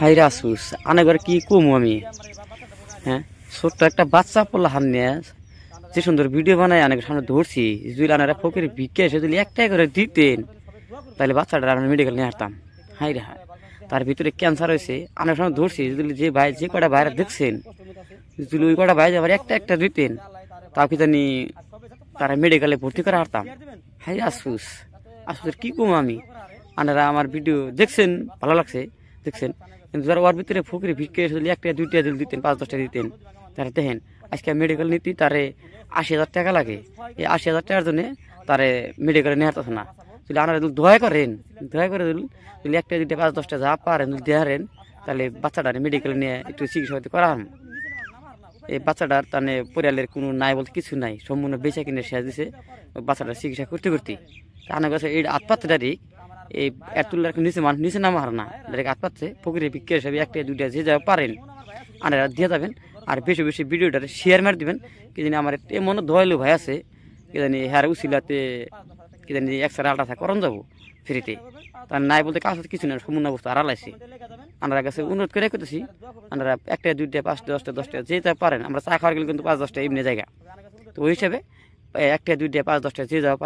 High রাসুস আনাগর কি কমু আমি। হ্যাঁ, ছোট্ট একটা বাচ্চা পড়লা হান নিয়ে যে সুন্দর ভিডিও বানায় অনেক সামনে ধরছি। যদি আনারা ফকির ভিক্ষে এসে যদি একটাই করে দিতেন তাহলে বাচ্চাটা আমরা মেডিকেল নিয়ে আসতাম। হাই রে হাই, তার ভিতরে ক্যান্সার হয়েছে অনেক সময় ধরছি। যদি যে ভাই যে কটা ভাইরা দেখছেন যদি ওই কটা ভাই আবার একটা একটা দিতেন তাও কি জানি তারা মেডিকেলে ভর্তি করে হারতাম। হাই আফসুস, আফসুসের কি কম আমি। আনারা আমার ভিডিও দেখছেন, ভালো লাগছে দেখছেন, কিন্তু যারা ওর ভিতরে ফকির ভিক্ষে এসে একটা দুইটা দিতেন 5-10টা দিতেন তারা দেখেন আজকে মেডিকেল নিতে তারে 80,000 টাকা লাগে। এই 80,000 টাকার জন্য তারে মেডিকেলে নিয়ে আসতেছে না। যদি আপনারা দয়া করেন, দয়া করে যদি একটা দুইটা 5-10টা যা পারেন যদি দেখারেন তাহলে বাচ্চাটার মেডিকেলে নিয়ে একটু চিকিৎসা করা হয়। এই বাচ্চাটার তাহলে পরিয়ালের কোনো নাই বলতে কিছু নাই, সম্পূর্ণ বেচা কিনে শেষ দিছে বাচ্চাটার চিকিৎসা করতে করতে। আমার কাছে এই আত্মাত্মা ডাইরেক্ট এই এতুল্লার নিচে মানুষ নিচে নামা হার না, ডাইরেক্ট আত্মাচ্ছে ফকিরে বিক্রি হিসাবে একটা দুইটা যে যা পারেন আনারা দিয়ে যাবেন। আর বেশি বেশি ভিডিওটা শেয়ার মার দিবেন। কি জানি আমার এমন দয়ালু ভাই আছে কি জানি হ্যাঁ উচিলাতে কি জানি এক্সট্রা আলট্রা করণ যাবো ফ্রিতে। তার নাই বলতে কাজ কিছু না, সম্পূর্ণ অবস্থা আড়ালাইছে। আমরা কাছে অনুরোধ করে করতেছি আমরা একটা দুইটা 5টা 10টা যে যা পারেন। আমরা চা খাওয়ার গেলে কিন্তু 5-10টা এমনি জায়গা, তো ওই হিসাবে একটা দুইটা 5-10টা যে যাওয়া